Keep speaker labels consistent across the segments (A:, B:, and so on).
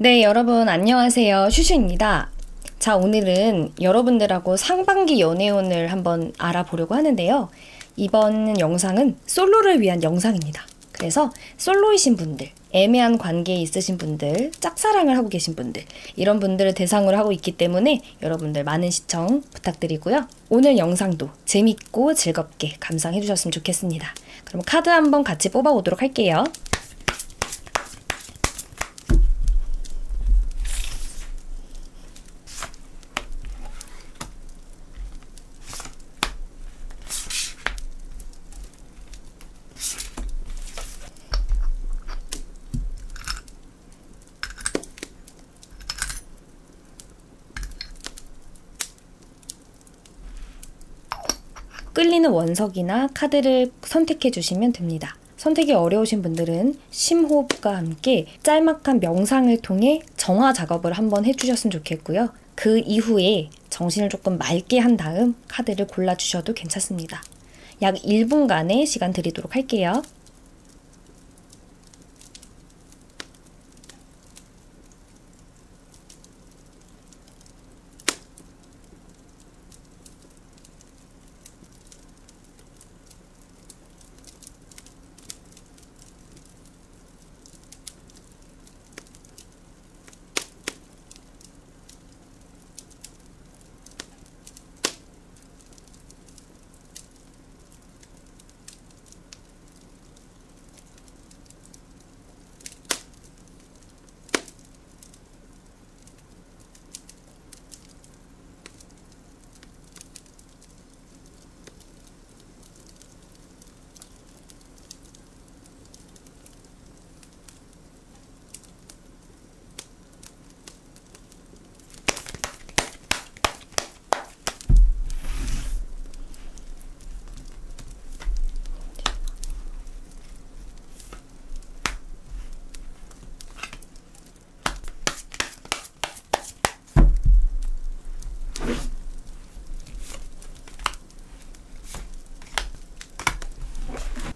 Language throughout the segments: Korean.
A: 네, 여러분 안녕하세요. 슈슈입니다. 자, 오늘은 여러분들하고 상반기 연애운을 한번 알아보려고 하는데요. 이번 영상은 솔로를 위한 영상입니다. 그래서 솔로이신 분들, 애매한 관계에 있으신 분들, 짝사랑을 하고 계신 분들, 이런 분들을 대상으로 하고 있기 때문에 여러분들 많은 시청 부탁드리고요. 오늘 영상도 재밌고 즐겁게 감상해 주셨으면 좋겠습니다. 그럼 카드 한번 같이 뽑아보도록 할게요. 끌리는 원석이나 카드를 선택해 주시면 됩니다. 선택이 어려우신 분들은 심호흡과 함께 짤막한 명상을 통해 정화 작업을 한번 해주셨으면 좋겠고요. 그 이후에 정신을 조금 맑게 한 다음 카드를 골라주셔도 괜찮습니다. 약 1분간의 시간 드리도록 할게요.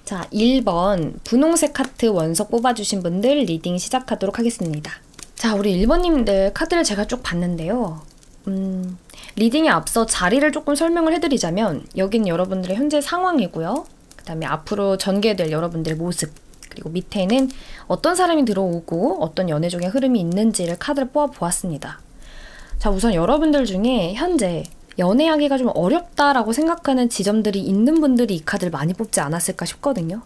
A: 자, 1번 분홍색 하트 원석 뽑아주신 분들 리딩 시작하도록 하겠습니다. 자, 우리 1번님들 카드를 제가 쭉 봤는데요. 리딩에 앞서 자리를 조금 설명을 해드리자면 여긴 여러분들의 현재 상황이고요. 그 다음에 앞으로 전개될 여러분들의 모습, 그리고 밑에는 어떤 사람이 들어오고 어떤 연애적인 흐름이 있는지를 카드를 뽑아보았습니다. 자, 우선 여러분들 중에 현재 연애하기가 좀 어렵다라고 생각하는 지점들이 있는 분들이 이 카드를 많이 뽑지 않았을까 싶거든요.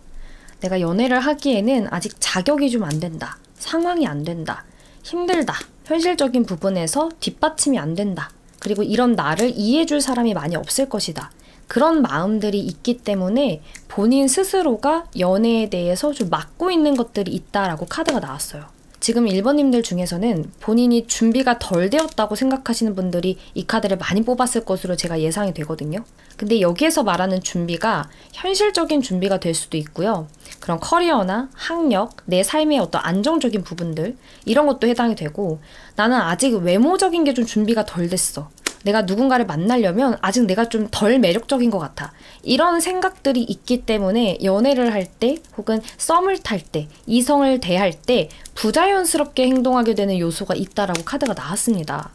A: 내가 연애를 하기에는 아직 자격이 좀 안 된다, 상황이 안 된다, 힘들다, 현실적인 부분에서 뒷받침이 안 된다, 그리고 이런 나를 이해해줄 사람이 많이 없을 것이다, 그런 마음들이 있기 때문에 본인 스스로가 연애에 대해서 좀 막고 있는 것들이 있다라고 카드가 나왔어요. 지금 1번님들 중에서는 본인이 준비가 덜 되었다고 생각하시는 분들이 이 카드를 많이 뽑았을 것으로 제가 예상이 되거든요. 근데 여기에서 말하는 준비가 현실적인 준비가 될 수도 있고요. 그런 커리어나 학력, 내 삶의 어떤 안정적인 부분들, 이런 것도 해당이 되고, 나는 아직 외모적인 게 좀 준비가 덜 됐어, 내가 누군가를 만나려면 아직 내가 좀 덜 매력적인 것 같아, 이런 생각들이 있기 때문에 연애를 할 때 혹은 썸을 탈 때, 이성을 대할 때 부자연스럽게 행동하게 되는 요소가 있다라고 카드가 나왔습니다.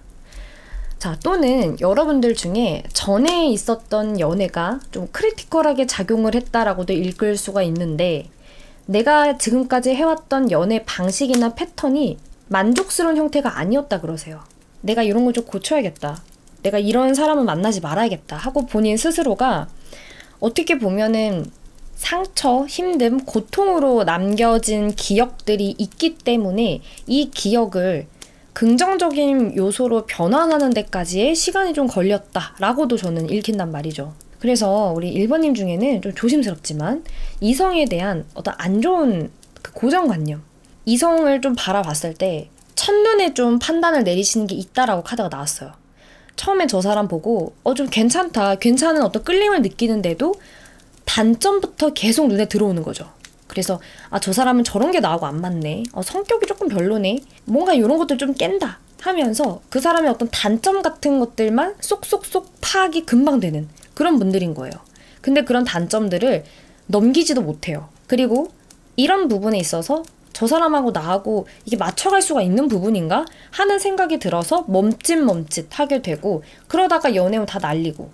A: 자, 또는 여러분들 중에 전에 있었던 연애가 좀 크리티컬하게 작용을 했다라고도 읽을 수가 있는데, 내가 지금까지 해왔던 연애 방식이나 패턴이 만족스러운 형태가 아니었다 그러세요. 내가 이런 거 좀 고쳐야겠다, 내가 이런 사람을 만나지 말아야겠다 하고 본인 스스로가 어떻게 보면은 상처, 힘듦, 고통으로 남겨진 기억들이 있기 때문에 이 기억을 긍정적인 요소로 변환하는 데까지의 시간이 좀 걸렸다라고도 저는 읽힌단 말이죠. 그래서 우리 1번님 중에는 좀 조심스럽지만 이성에 대한 어떤 안 좋은 그 고정관념, 이성을 좀 바라봤을 때 첫눈에 좀 판단을 내리시는 게 있다라고 카드가 나왔어요. 처음에 저 사람 보고 좀 괜찮다, 괜찮은 어떤 끌림을 느끼는데도 단점부터 계속 눈에 들어오는 거죠. 그래서 저 사람은 저런 게 나하고 안 맞네, 성격이 조금 별로네, 뭔가 이런 것들 좀 깬다 하면서 그 사람의 어떤 단점 같은 것들만 쏙쏙쏙 파악이 금방 되는 그런 분들인 거예요. 근데 그런 단점들을 넘기지도 못해요. 그리고 이런 부분에 있어서 저 사람하고 나하고 이게 맞춰갈 수가 있는 부분인가? 하는 생각이 들어서 멈칫멈칫 하게 되고, 그러다가 연애운 다 날리고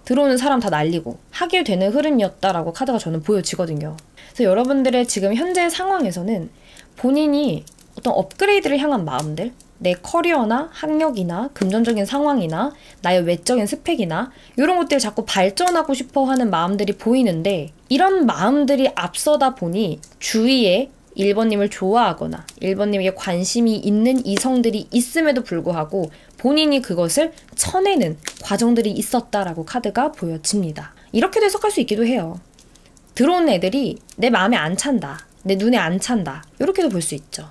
A: 들어오는 사람 다 날리고 하게 되는 흐름이었다라고 카드가 저는 보여지거든요. 그래서 여러분들의 지금 현재 상황에서는 본인이 어떤 업그레이드를 향한 마음들, 내 커리어나 학력이나 금전적인 상황이나 나의 외적인 스펙이나 이런 것들 자꾸 발전하고 싶어 하는 마음들이 보이는데, 이런 마음들이 앞서다 보니 주위에 1번님을 좋아하거나 1번님에게 관심이 있는 이성들이 있음에도 불구하고 본인이 그것을 쳐내는 과정들이 있었다라고 카드가 보여집니다. 이렇게도 해석할 수 있기도 해요. 들어온 애들이 내 마음에 안 찬다, 내 눈에 안 찬다, 이렇게도 볼 수 있죠.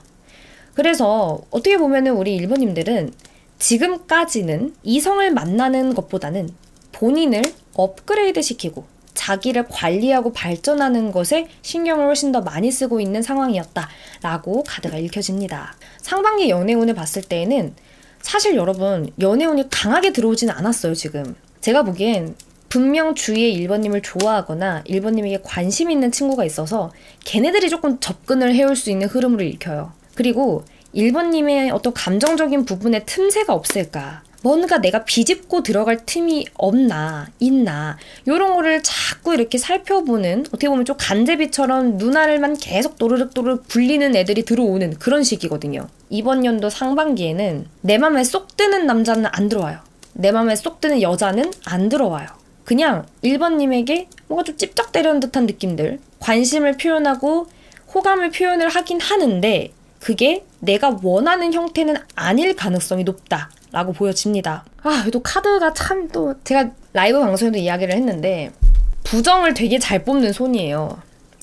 A: 그래서 어떻게 보면은 우리 1번님들은 지금까지는 이성을 만나는 것보다는 본인을 업그레이드 시키고 자기를 관리하고 발전하는 것에 신경을 훨씬 더 많이 쓰고 있는 상황이었다라고 카드가 읽혀집니다. 상반기 연애운을 봤을 때에는 사실 여러분 연애운이 강하게 들어오지는 않았어요. 지금 제가 보기엔 분명 주위에 1번님을 좋아하거나 1번님에게 관심 있는 친구가 있어서 걔네들이 조금 접근을 해올 수 있는 흐름으로 읽혀요. 그리고 1번님의 어떤 감정적인 부분에 틈새가 없을까? 뭔가 내가 비집고 들어갈 틈이 없나, 있나, 요런 거를 자꾸 이렇게 살펴보는, 어떻게 보면 좀 간제비처럼 눈알만 계속 또르륵 굴리는 애들이 들어오는 그런 시기거든요. 이번 연도 상반기에는 내 맘에 쏙 드는 남자는 안 들어와요. 내 맘에 쏙 드는 여자는 안 들어와요. 그냥 1번님에게 뭔가 좀 찝쩍대려는 듯한 느낌들, 관심을 표현하고 호감을 표현을 하긴 하는데 그게 내가 원하는 형태는 아닐 가능성이 높다라고 보여집니다. 또 카드가 참 또 제가 라이브 방송에도 이야기를 했는데 부정을 되게 잘 뽑는 손이에요.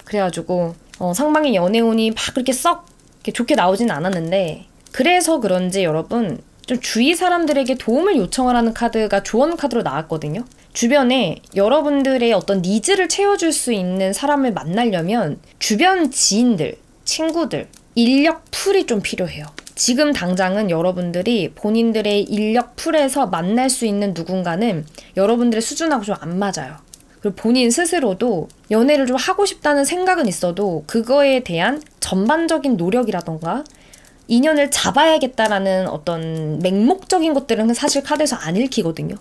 A: 그래가지고 상반기 연애운이 막 그렇게 썩 이렇게 좋게 나오진 않았는데, 그래서 그런지 여러분 좀 주위 사람들에게 도움을 요청을 하는 카드가 조언 카드로 나왔거든요. 주변에 여러분들의 어떤 니즈를 채워줄 수 있는 사람을 만나려면 주변 지인들, 친구들, 인력 풀이 좀 필요해요. 지금 당장은 여러분들이 본인들의 인력 풀에서 만날 수 있는 누군가는 여러분들의 수준하고 좀 안 맞아요. 그리고 본인 스스로도 연애를 좀 하고 싶다는 생각은 있어도 그거에 대한 전반적인 노력이라던가 인연을 잡아야겠다라는 어떤 맹목적인 것들은 사실 카드에서 안 읽히거든요.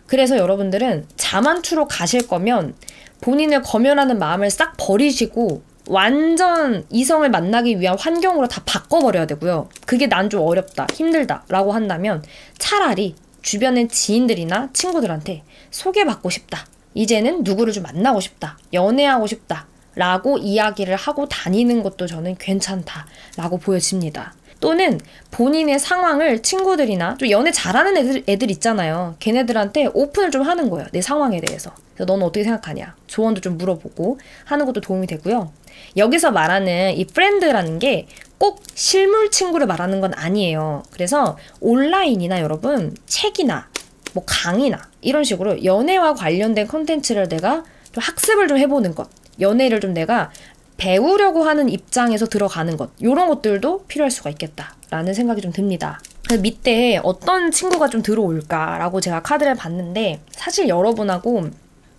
A: 그래서 여러분들은 자만추로 가실 거면 본인을 검열하는 마음을 싹 버리시고 완전 이성을 만나기 위한 환경으로 다 바꿔버려야 되고요. 그게 난 좀 어렵다, 힘들다 라고 한다면 차라리 주변의 지인들이나 친구들한테 소개받고 싶다, 이제는 누구를 좀 만나고 싶다, 연애하고 싶다 라고 이야기를 하고 다니는 것도 저는 괜찮다라고 보여집니다. 또는 본인의 상황을 친구들이나 좀 연애 잘하는 애들 있잖아요. 걔네들한테 오픈을 좀 하는 거예요. 내 상황에 대해서. 그래서 너는 어떻게 생각하냐? 조언도 좀 물어보고 하는 것도 도움이 되고요. 여기서 말하는 이 프렌드라는 게 꼭 실물 친구를 말하는 건 아니에요. 그래서 온라인이나 여러분 책이나 뭐 강의나 이런 식으로 연애와 관련된 컨텐츠를 내가 좀 학습을 좀 해보는 것, 연애를 좀 내가 배우려고 하는 입장에서 들어가는 것, 이런 것들도 필요할 수가 있겠다라는 생각이 좀 듭니다. 그래서 밑에 어떤 친구가 좀 들어올까라고 제가 카드를 봤는데 사실 여러분하고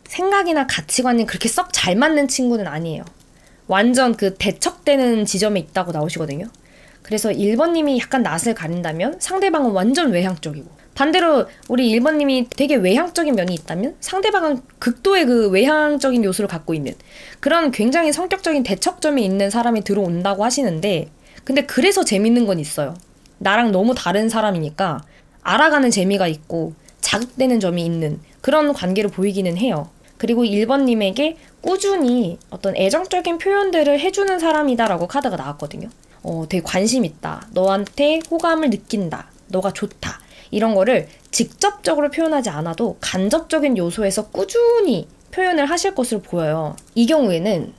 A: 생각이나 가치관이 그렇게 썩 잘 맞는 친구는 아니에요. 완전 그 대척되는 지점에 있다고 나오시거든요. 그래서 1번님이 약간 낯을 가린다면 상대방은 완전 외향적이고, 반대로 우리 1번님이 되게 외향적인 면이 있다면 상대방은 극도의 그 외향적인 요소를 갖고 있는 그런 굉장히 성격적인 대척점이 있는 사람이 들어온다고 하시는데, 근데 그래서 재밌는 건 있어요. 나랑 너무 다른 사람이니까 알아가는 재미가 있고 자극되는 점이 있는 그런 관계로 보이기는 해요. 그리고 1번님에게 꾸준히 어떤 애정적인 표현들을 해주는 사람이다라고 카드가 나왔거든요. 되게 관심 있다, 너한테 호감을 느낀다, 너가 좋다, 이런 거를 직접적으로 표현하지 않아도 간접적인 요소에서 꾸준히 표현을 하실 것으로 보여요. 이 경우에는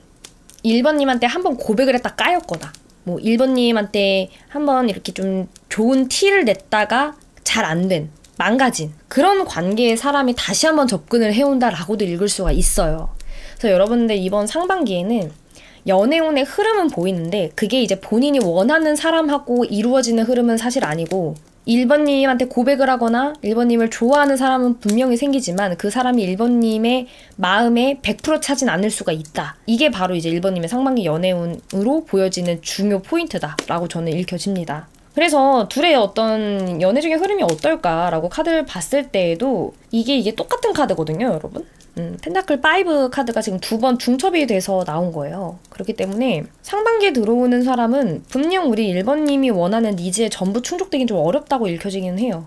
A: 1번님한테 한번 고백을 했다 까였거나, 뭐 1번님한테 한번 이렇게 좀 좋은 티를 냈다가 잘 안 된, 망가진 그런 관계의 사람이 다시 한번 접근을 해온다라고도 읽을 수가 있어요. 그래서 여러분들 이번 상반기에는 연애운의 흐름은 보이는데 그게 이제 본인이 원하는 사람하고 이루어지는 흐름은 사실 아니고 1번님한테 고백을 하거나 1번님을 좋아하는 사람은 분명히 생기지만 그 사람이 1번님의 마음에 100% 차진 않을 수가 있다. 이게 바로 이제 1번님의 상반기 연애운으로 보여지는 중요 포인트다라고 저는 읽혀집니다. 그래서 둘의 어떤 연애적인 흐름이 어떨까라고 카드를 봤을 때에도 이게 똑같은 카드거든요, 여러분. 펜타클 5 카드가 지금 2번 중첩이 돼서 나온 거예요. 그렇기 때문에 상반기에 들어오는 사람은 분명 우리 1번님이 원하는 니즈에 전부 충족되긴 좀 어렵다고 읽혀지긴 해요.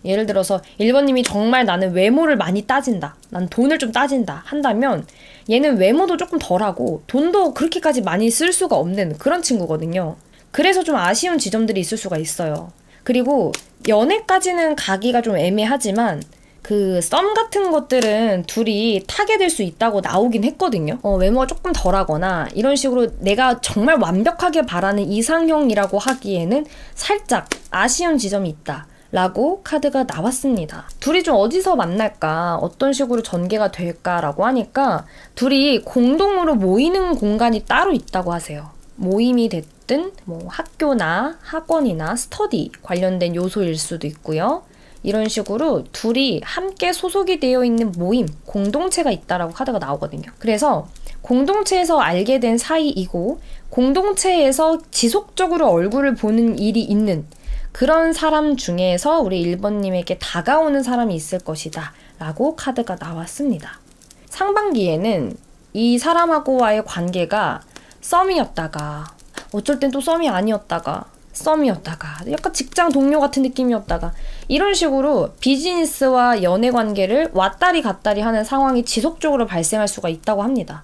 A: 예를 들어서 1번님이 정말 나는 외모를 많이 따진다, 난 돈을 좀 따진다 한다면 얘는 외모도 조금 덜하고 돈도 그렇게까지 많이 쓸 수가 없는 그런 친구거든요. 그래서 좀 아쉬운 지점들이 있을 수가 있어요. 그리고 연애까지는 가기가 좀 애매하지만 그 썸 같은 것들은 둘이 타게 될 수 있다고 나오긴 했거든요. 외모가 조금 덜하거나 이런 식으로 내가 정말 완벽하게 바라는 이상형이라고 하기에는 살짝 아쉬운 지점이 있다 라고 카드가 나왔습니다. 둘이 좀 어디서 만날까, 어떤 식으로 전개가 될까라고 하니까 둘이 공동으로 모이는 공간이 따로 있다고 하세요. 모임이 됐든 뭐 학교나 학원이나 스터디 관련된 요소일 수도 있고요. 이런 식으로 둘이 함께 소속이 되어 있는 모임, 공동체가 있다라고 카드가 나오거든요. 그래서 공동체에서 알게 된 사이이고 공동체에서 지속적으로 얼굴을 보는 일이 있는 그런 사람 중에서 우리 1번님에게 다가오는 사람이 있을 것이다 라고 카드가 나왔습니다. 상반기에는 이 사람하고와의 관계가 썸이었다가 어쩔 땐 또 썸이 아니었다가 썸이었다가 약간 직장 동료 같은 느낌이었다가 이런 식으로 비즈니스와 연애 관계를 왔다리 갔다리 하는 상황이 지속적으로 발생할 수가 있다고 합니다.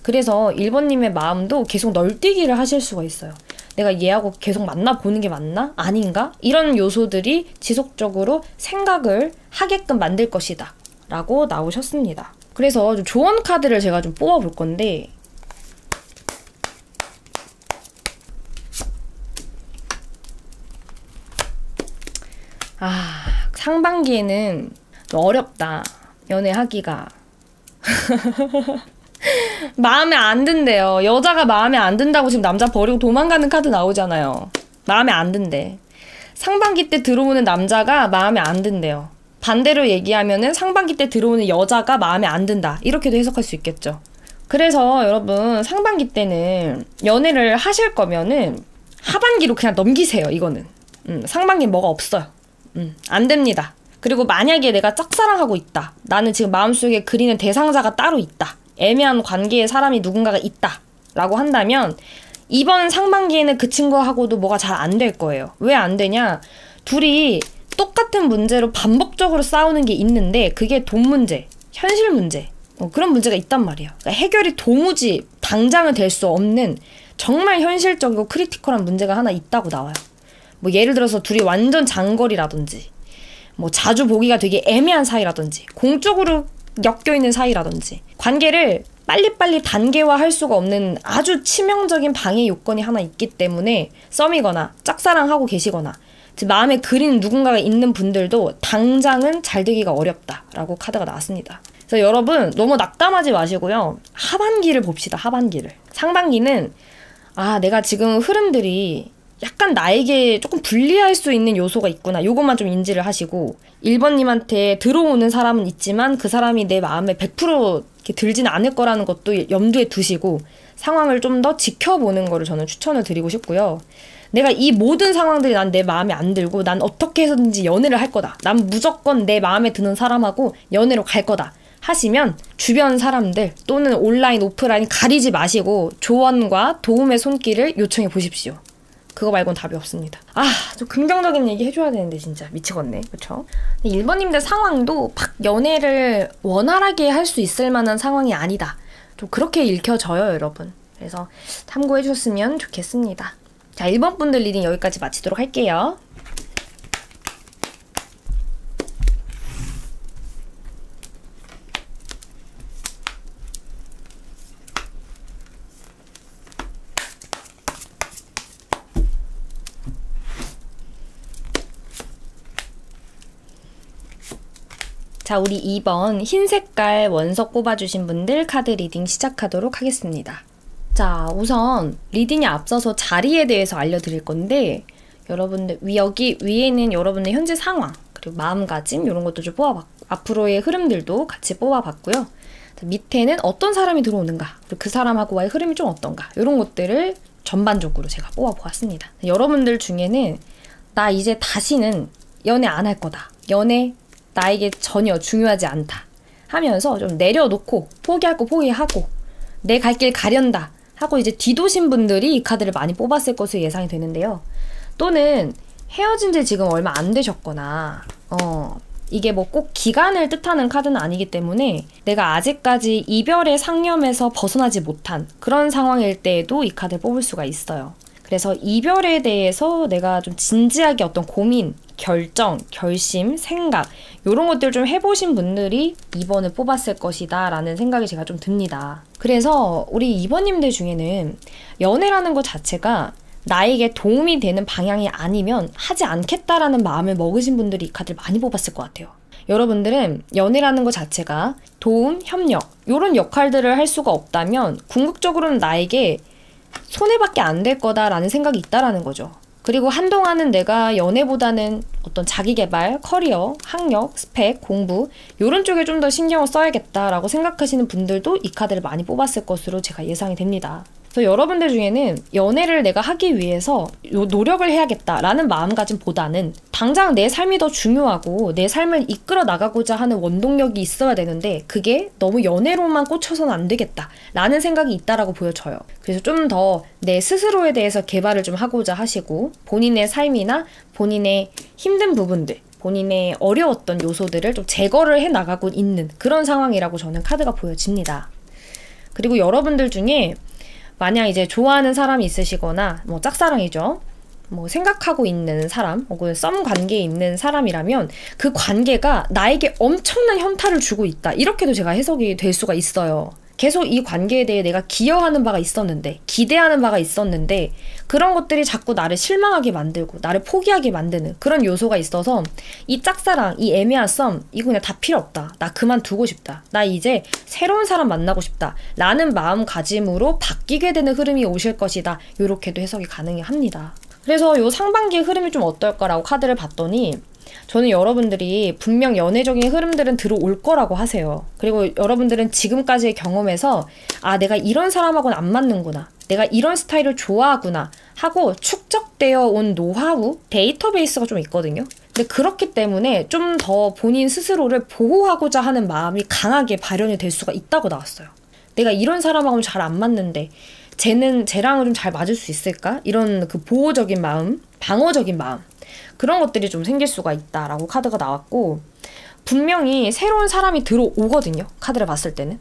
A: 그래서 1번님의 마음도 계속 널뛰기를 하실 수가 있어요. 내가 얘하고 계속 만나보는 게 맞나? 아닌가? 이런 요소들이 지속적으로 생각을 하게끔 만들 것이다 라고 나오셨습니다. 그래서 좀 조언 카드를 제가 좀 뽑아볼 건데 상반기에는 좀 어렵다. 연애하기가. 마음에 안 든대요. 여자가 마음에 안 든다고 지금 남자 버리고 도망가는 카드 나오잖아요. 마음에 안 든대. 상반기 때 들어오는 남자가 마음에 안 든대요. 반대로 얘기하면은 상반기 때 들어오는 여자가 마음에 안 든다. 이렇게도 해석할 수 있겠죠. 그래서 여러분 상반기 때는 연애를 하실 거면은 하반기로 그냥 넘기세요. 이거는. 상반기 뭐가 없어요. 안 됩니다. 그리고 만약에 내가 짝사랑하고 있다. 나는 지금 마음속에 그리는 대상자가 따로 있다. 애매한 관계에 사람이 누군가가 있다. 라고 한다면 이번 상반기에는 그 친구하고도 뭐가 잘 안 될 거예요. 왜 안 되냐? 둘이 똑같은 문제로 반복적으로 싸우는 게 있는데 그게 돈 문제, 현실 문제 그런 문제가 있단 말이에요. 그러니까 해결이 도무지 당장은 될 수 없는 정말 현실적이고 크리티컬한 문제가 하나 있다고 나와요. 뭐 예를 들어서 둘이 완전 장거리라든지 뭐 자주 보기가 되게 애매한 사이라든지 공적으로 엮여있는 사이라든지 관계를 빨리빨리 단계화할 수가 없는 아주 치명적인 방해 요건이 하나 있기 때문에 썸이거나 짝사랑하고 계시거나 마음에 그리는 누군가가 있는 분들도 당장은 잘 되기가 어렵다라고 카드가 나왔습니다. 그래서 여러분 너무 낙담하지 마시고요. 하반기를 봅시다. 하반기를. 상반기는 내가 지금 흐름들이 약간 나에게 조금 불리할 수 있는 요소가 있구나. 요것만 좀 인지를 하시고 1번님한테 들어오는 사람은 있지만 그 사람이 내 마음에 100% 이렇게 들지는 않을 거라는 것도 염두에 두시고 상황을 좀 더 지켜보는 거를 저는 추천을 드리고 싶고요. 내가 이 모든 상황들이 난 내 마음에 안 들고 난 어떻게 해서든지 연애를 할 거다. 난 무조건 내 마음에 드는 사람하고 연애로 갈 거다. 하시면 주변 사람들 또는 온라인, 오프라인 가리지 마시고 조언과 도움의 손길을 요청해 보십시오. 그거 말고는 답이 없습니다. 좀 긍정적인 얘기 해줘야 되는데 진짜 미치겠네. 그쵸? 1번님들 상황도 막 연애를 원활하게 할 수 있을 만한 상황이 아니다. 좀 그렇게 읽혀져요, 여러분. 그래서 참고해 주셨으면 좋겠습니다. 자, 1번 분들 리딩 여기까지 마치도록 할게요. 자, 우리 2번 흰 색깔 원석 꼽아주신 분들 카드 리딩 시작하도록 하겠습니다. 자, 우선 리딩에 앞서서 자리에 대해서 알려드릴 건데, 여러분들 여기 위에는 여러분의 현재 상황 그리고 마음가짐 이런 것도 좀 뽑아봤고, 앞으로의 흐름들도 같이 뽑아봤고요. 자, 밑에는 어떤 사람이 들어오는가, 그리고 그 사람하고의 흐름이 좀 어떤가, 이런 것들을 전반적으로 제가 뽑아보았습니다. 여러분들 중에는 나 이제 다시는 연애 안 할 거다, 연애 나에게 전혀 중요하지 않다 하면서 좀 내려놓고 포기할 거 포기하고 내 갈 길 가련다 하고 이제 뒤도신 분들이 이 카드를 많이 뽑았을 것으로 예상이 되는데요. 또는 헤어진 지 지금 얼마 안 되셨거나 이게 뭐 꼭 기간을 뜻하는 카드는 아니기 때문에 내가 아직까지 이별의 상념에서 벗어나지 못한 그런 상황일 때에도 이 카드를 뽑을 수가 있어요. 그래서 이별에 대해서 내가 좀 진지하게 어떤 고민, 결정, 결심, 생각 이런 것들 좀 해보신 분들이 2번을 뽑았을 것이다 라는 생각이 제가 좀 듭니다. 그래서 우리 2번님들 중에는 연애라는 것 자체가 나에게 도움이 되는 방향이 아니면 하지 않겠다라는 마음을 먹으신 분들이 이 카드를 많이 뽑았을 것 같아요. 여러분들은 연애라는 것 자체가 도움, 협력 이런 역할들을 할 수가 없다면 궁극적으로는 나에게 손해밖에 안 될 거다라는 생각이 있다라는 거죠. 그리고 한동안은 내가 연애보다는 어떤 자기계발, 커리어, 학력, 스펙, 공부 이런 쪽에 좀 더 신경을 써야겠다라고 생각하시는 분들도 이 카드를 많이 뽑았을 것으로 제가 예상이 됩니다. 그래서 여러분들 중에는 연애를 내가 하기 위해서 노력을 해야겠다라는 마음가짐보다는 당장 내 삶이 더 중요하고 내 삶을 이끌어 나가고자 하는 원동력이 있어야 되는데 그게 너무 연애로만 꽂혀서는 안 되겠다라는 생각이 있다라고 보여져요. 그래서 좀 더 내 스스로에 대해서 개발을 좀 하고자 하시고 본인의 삶이나 본인의 힘든 부분들, 본인의 어려웠던 요소들을 좀 제거를 해 나가고 있는 그런 상황이라고 저는 카드가 보여집니다. 그리고 여러분들 중에 만약 이제 좋아하는 사람이 있으시거나 뭐 짝사랑이죠. 뭐 생각하고 있는 사람 혹은 썸 관계에 있는 사람이라면 그 관계가 나에게 엄청난 현타를 주고 있다. 이렇게도 제가 해석이 될 수가 있어요. 계속 이 관계에 대해 내가 기여하는 바가 있었는데 기대하는 바가 있었는데 그런 것들이 자꾸 나를 실망하게 만들고 나를 포기하게 만드는 그런 요소가 있어서 이 짝사랑, 이 애매한 썸 이거 그냥 다 필요 없다. 나 그만두고 싶다. 나 이제 새로운 사람 만나고 싶다. 라는 마음가짐으로 바뀌게 되는 흐름이 오실 것이다. 이렇게도 해석이 가능합니다. 그래서 요 상반기의 흐름이 좀 어떨까라고 카드를 봤더니 저는 여러분들이 분명 연애적인 흐름들은 들어올 거라고 하세요. 그리고 여러분들은 지금까지의 경험에서 아, 내가 이런 사람하고는 안 맞는구나. 내가 이런 스타일을 좋아하구나 하고 축적되어 온 노하우, 데이터베이스가 좀 있거든요. 근데 그렇기 때문에 좀 더 본인 스스로를 보호하고자 하는 마음이 강하게 발현이 될 수가 있다고 나왔어요. 내가 이런 사람하고는 잘 안 맞는데 쟤랑은 좀 잘 맞을 수 있을까? 이런 그 보호적인 마음, 방어적인 마음 그런 것들이 좀 생길 수가 있다라고 카드가 나왔고 분명히 새로운 사람이 들어오거든요. 카드를 봤을 때는.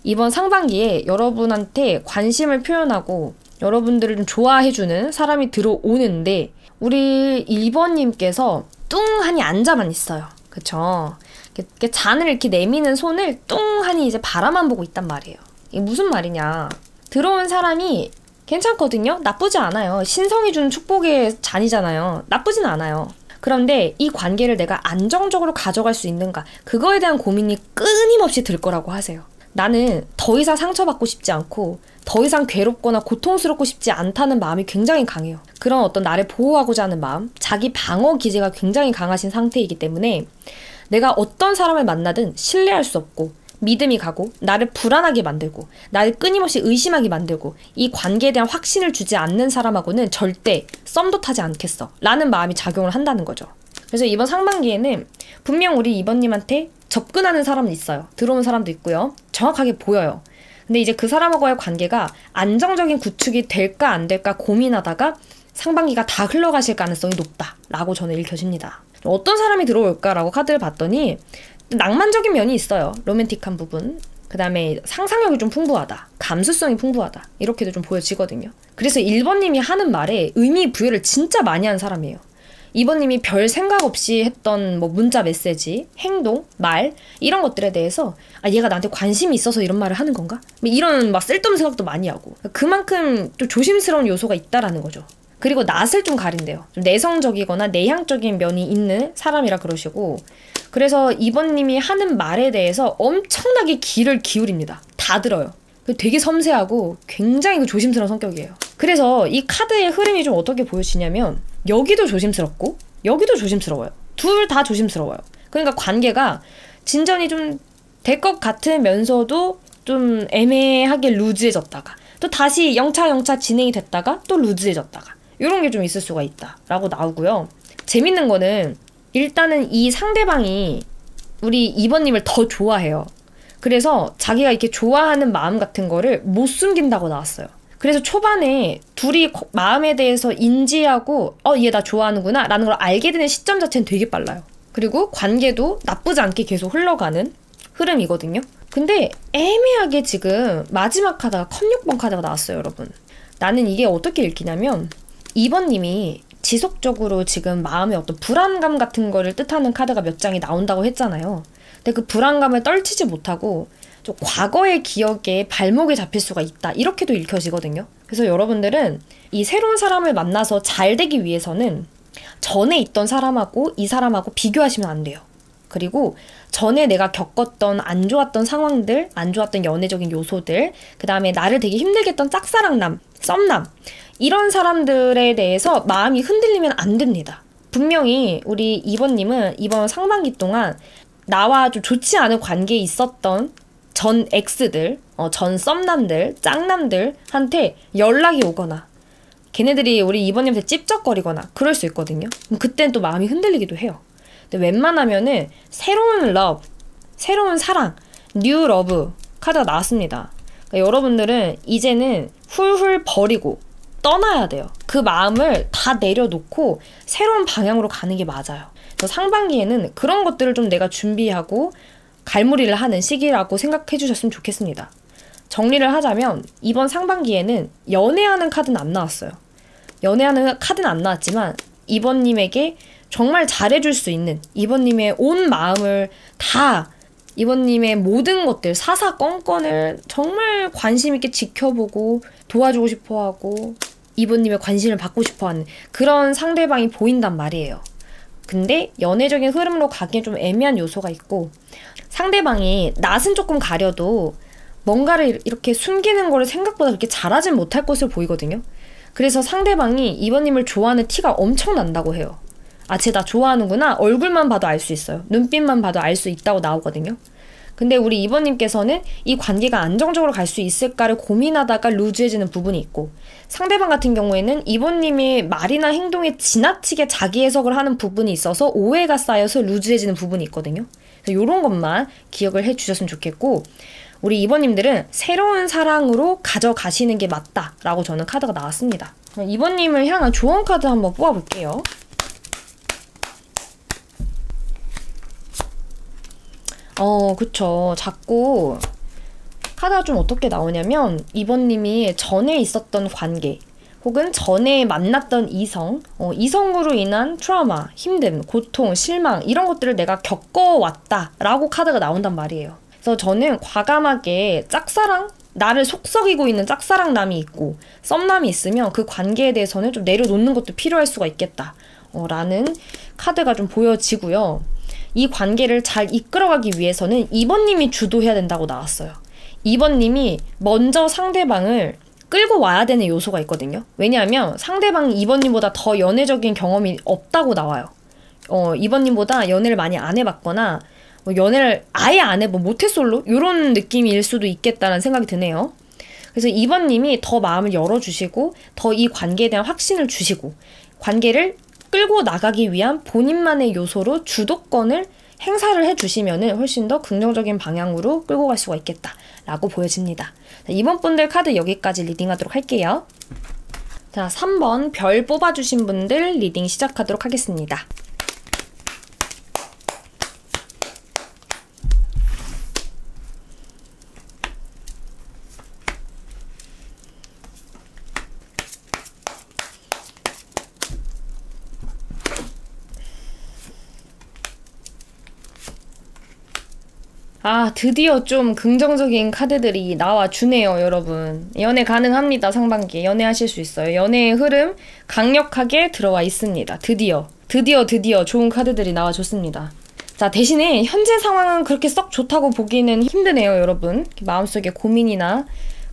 A: 이번 상반기에 여러분한테 관심을 표현하고 여러분들을 좀 좋아해주는 사람이 들어오는데 우리 1번님께서 뚱하니 앉아만 있어요. 그쵸? 이렇게 잔을 이렇게 내미는 손을 뚱하니 이제 바라만 보고 있단 말이에요. 이게 무슨 말이냐. 들어온 사람이 괜찮거든요. 나쁘지 않아요. 신성이 주는 축복의 잔이잖아요. 나쁘진 않아요. 그런데 이 관계를 내가 안정적으로 가져갈 수 있는가 그거에 대한 고민이 끊임없이 들 거라고 하세요. 나는 더 이상 상처받고 싶지 않고 더 이상 괴롭거나 고통스럽고 싶지 않다는 마음이 굉장히 강해요. 그런 어떤 나를 보호하고자 하는 마음, 자기 방어 기제가 굉장히 강하신 상태이기 때문에 내가 어떤 사람을 만나든 신뢰할 수 없고 믿음이 가고 나를 불안하게 만들고 나를 끊임없이 의심하게 만들고 이 관계에 대한 확신을 주지 않는 사람하고는 절대 썸도 타지 않겠어 라는 마음이 작용을 한다는 거죠. 그래서 이번 상반기에는 분명 우리 2번님한테 접근하는 사람은 있어요. 들어오는 사람도 있고요. 정확하게 보여요. 근데 이제 그 사람하고의 관계가 안정적인 구축이 될까 안 될까 고민하다가 상반기가 다 흘러가실 가능성이 높다라고 저는 읽혀집니다. 어떤 사람이 들어올까라고 카드를 봤더니 낭만적인 면이 있어요. 로맨틱한 부분. 그 다음에 상상력이 좀 풍부하다. 감수성이 풍부하다. 이렇게도 좀 보여지거든요. 그래서 1번님이 하는 말에 의미 부여를 진짜 많이 하는 사람이에요. 2번님이 별 생각 없이 했던 뭐 문자 메시지, 행동, 말 이런 것들에 대해서 아 얘가 나한테 관심이 있어서 이런 말을 하는 건가? 이런 막 쓸데없는 생각도 많이 하고 그만큼 좀 조심스러운 요소가 있다라는 거죠. 그리고 낯을 좀 가린대요. 좀 내성적이거나 내향적인 면이 있는 사람이라 그러시고 그래서 2번님이 하는 말에 대해서 엄청나게 귀를 기울입니다. 다 들어요. 되게 섬세하고 굉장히 조심스러운 성격이에요. 그래서 이 카드의 흐름이 좀 어떻게 보여지냐면 여기도 조심스럽고 여기도 조심스러워요. 둘 다 조심스러워요. 그러니까 관계가 진전이 좀 될 것 같으면서도 좀 애매하게 루즈해졌다가 또 다시 영차 진행이 됐다가 또 루즈해졌다가 이런 게 좀 있을 수가 있다라고 나오고요. 재밌는 거는 일단은 이 상대방이 우리 2번님을 더 좋아해요. 그래서 자기가 이렇게 좋아하는 마음 같은 거를 못 숨긴다고 나왔어요. 그래서 초반에 둘이 마음에 대해서 인지하고 얘 나 좋아하는구나 라는 걸 알게 되는 시점 자체는 되게 빨라요. 그리고 관계도 나쁘지 않게 계속 흘러가는 흐름이거든요. 근데 애매하게 지금 마지막 카드가 컵6번 카드가 나왔어요, 여러분. 나는 이게 어떻게 읽히냐면 2번님이 지속적으로 지금 마음의 어떤 불안감 같은 거를 뜻하는 카드가 몇 장이 나온다고 했잖아요. 근데 그 불안감을 떨치지 못하고 좀 과거의 기억에 발목이 잡힐 수가 있다. 이렇게도 읽혀지거든요. 그래서 여러분들은 이 새로운 사람을 만나서 잘 되기 위해서는 전에 있던 사람하고 이 사람하고 비교하시면 안 돼요. 그리고 전에 내가 겪었던 안 좋았던 상황들, 안 좋았던 연애적인 요소들, 그 다음에 나를 되게 힘들게 했던 짝사랑남, 썸남 이런 사람들에 대해서 마음이 흔들리면 안 됩니다. 분명히 우리 2번님은 이번 상반기 동안 나와 좀 좋지 않은 관계에 있었던 전 X들, 전 썸남들, 짝남들한테 연락이 오거나 걔네들이 우리 2번님한테 찝쩍거리거나 그럴 수 있거든요. 그때는 또 마음이 흔들리기도 해요. 근데 웬만하면은 새로운 러브, 새로운 사랑, 뉴 러브 카드가 나왔습니다. 그러니까 여러분들은 이제는 훌훌 버리고 떠나야 돼요. 그 마음을 다 내려놓고 새로운 방향으로 가는 게 맞아요. 그래서 상반기에는 그런 것들을 좀 내가 준비하고 갈무리를 하는 시기라고 생각해 주셨으면 좋겠습니다. 정리를 하자면 이번 상반기에는 연애하는 카드는 안 나왔어요. 연애하는 카드는 안 나왔지만 2번님에게 정말 잘해줄 수 있는 2번님의 온 마음을 다 이번님의 모든 것들 사사건건을 정말 관심 있게 지켜보고 도와주고 싶어하고 이번님의 관심을 받고 싶어하는 그런 상대방이 보인단 말이에요. 근데 연애적인 흐름으로 가기엔 좀 애매한 요소가 있고 상대방이 낯은 조금 가려도 뭔가를 이렇게 숨기는 거를 생각보다 그렇게 잘하진 못할 것으로 보이거든요. 그래서 상대방이 이번님을 좋아하는 티가 엄청 난다고 해요. 쟤 나 좋아하는구나. 얼굴만 봐도 알 수 있어요. 눈빛만 봐도 알 수 있다고 나오거든요. 근데 우리 2번님께서는 이 관계가 안정적으로 갈 수 있을까를 고민하다가 루즈해지는 부분이 있고 상대방 같은 경우에는 2번님의 말이나 행동에 지나치게 자기 해석을 하는 부분이 있어서 오해가 쌓여서 루즈해지는 부분이 있거든요. 그래서 이런 것만 기억을 해주셨으면 좋겠고 우리 2번님들은 새로운 사랑으로 가져가시는 게 맞다라고 저는 카드가 나왔습니다. 2번님을 향한 조언 카드 한번 뽑아볼게요. 그쵸. 자꾸 카드가 좀 어떻게 나오냐면 2번님이 전에 있었던 관계 혹은 전에 만났던 이성으로 인한 트라우마, 힘듦, 고통, 실망 이런 것들을 내가 겪어왔다라고 카드가 나온단 말이에요. 그래서 저는 과감하게 짝사랑, 나를 속썩이고 있는 짝사랑남이 있고 썸남이 있으면 그 관계에 대해서는 좀 내려놓는 것도 필요할 수가 있겠다 라는 카드가 좀 보여지고요. 이 관계를 잘 이끌어가기 위해서는 2번님이 주도해야 된다고 나왔어요. 2번님이 먼저 상대방을 끌고 와야 되는 요소가 있거든요. 왜냐하면 상대방이 2번님보다 더 연애적인 경험이 없다고 나와요. 2번님보다 연애를 많이 안 해봤거나 연애를 아예 안 해본 모태솔로? 이런 느낌일 수도 있겠다는 생각이 드네요. 그래서 2번님이 더 마음을 열어주시고 더 이 관계에 대한 확신을 주시고 관계를 끌고 나가기 위한 본인만의 요소로 주도권을 행사를 해주시면 훨씬 더 긍정적인 방향으로 끌고 갈 수가 있겠다라고 보여집니다. 자, 이번 분들 카드 여기까지 리딩하도록 할게요. 자, 3번 별 뽑아주신 분들 리딩 시작하도록 하겠습니다. 드디어 좀 긍정적인 카드들이 나와주네요, 여러분. 연애 가능합니다, 상반기에. 연애하실 수 있어요. 연애의 흐름 강력하게 들어와 있습니다. 드디어 좋은 카드들이 나와줬습니다. 자, 대신에 현재 상황은 그렇게 썩 좋다고 보기는 힘드네요, 여러분. 마음속에 고민이나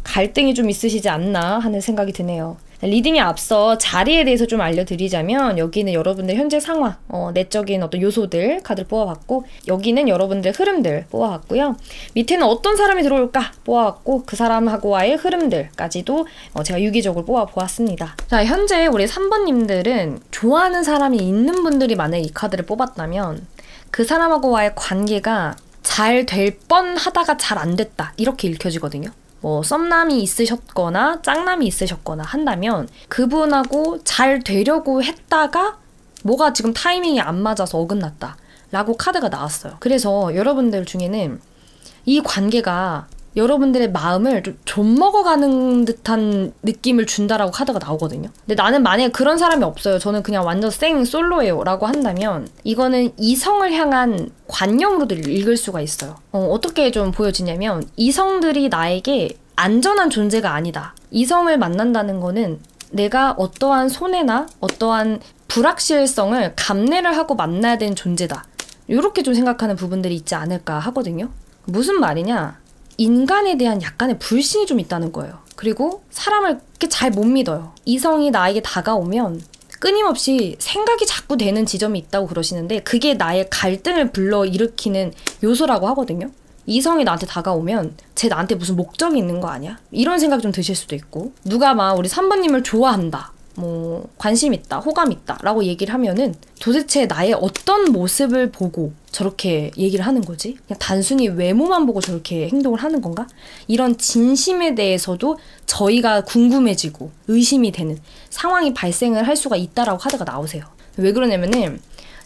A: 갈등이 좀 있으시지 않나 하는 생각이 드네요. 리딩에 앞서 자리에 대해서 좀 알려드리자면 여기는 여러분들 현재 상황, 내적인 어떤 요소들 카드를 뽑아봤고 여기는 여러분들 흐름들 뽑아봤고요. 밑에는 어떤 사람이 들어올까 뽑아봤고 그 사람하고와의 흐름들까지도 제가 유기적으로 뽑아보았습니다. 자, 현재 우리 3번님들은 좋아하는 사람이 있는 분들이 만약에 이 카드를 뽑았다면 그 사람하고와의 관계가 잘 될 뻔하다가 잘 안 됐다 이렇게 읽혀지거든요. 뭐 썸남이 있으셨거나 짝남이 있으셨거나 한다면 그분하고 잘 되려고 했다가 뭐가 지금 타이밍이 안 맞아서 어긋났다 라고 카드가 나왔어요. 그래서 여러분들 중에는 이 관계가 여러분들의 마음을 좀 좀먹어가는 듯한 느낌을 준다라고 카드가 나오거든요. 근데 나는 만약에 그런 사람이 없어요. 저는 그냥 완전 생 솔로예요 라고 한다면 이거는 이성을 향한 관념으로도 읽을 수가 있어요. 어떻게 좀 보여지냐면 이성들이 나에게 안전한 존재가 아니다. 이성을 만난다는 거는 내가 어떠한 손해나 어떠한 불확실성을 감내를 하고 만나야 되는 존재다. 이렇게 좀 생각하는 부분들이 있지 않을까 하거든요. 무슨 말이냐? 인간에 대한 약간의 불신이 좀 있다는 거예요. 그리고 사람을 그렇게 잘 못 믿어요. 이성이 나에게 다가오면 끊임없이 생각이 자꾸 되는 지점이 있다고 그러시는데 그게 나의 갈등을 불러일으키는 요소라고 하거든요. 이성이 나한테 다가오면 쟤 나한테 무슨 목적이 있는 거 아니야? 이런 생각이 좀 드실 수도 있고 누가 막 우리 3번님을 좋아한다. 뭐 관심 있다, 호감 있다 라고 얘기를 하면은 도대체 나의 어떤 모습을 보고 저렇게 얘기를 하는 거지? 그냥 단순히 외모만 보고 저렇게 행동을 하는 건가? 이런 진심에 대해서도 저희가 궁금해지고 의심이 되는 상황이 발생을 할 수가 있다라고 카드가 나오세요. 왜 그러냐면은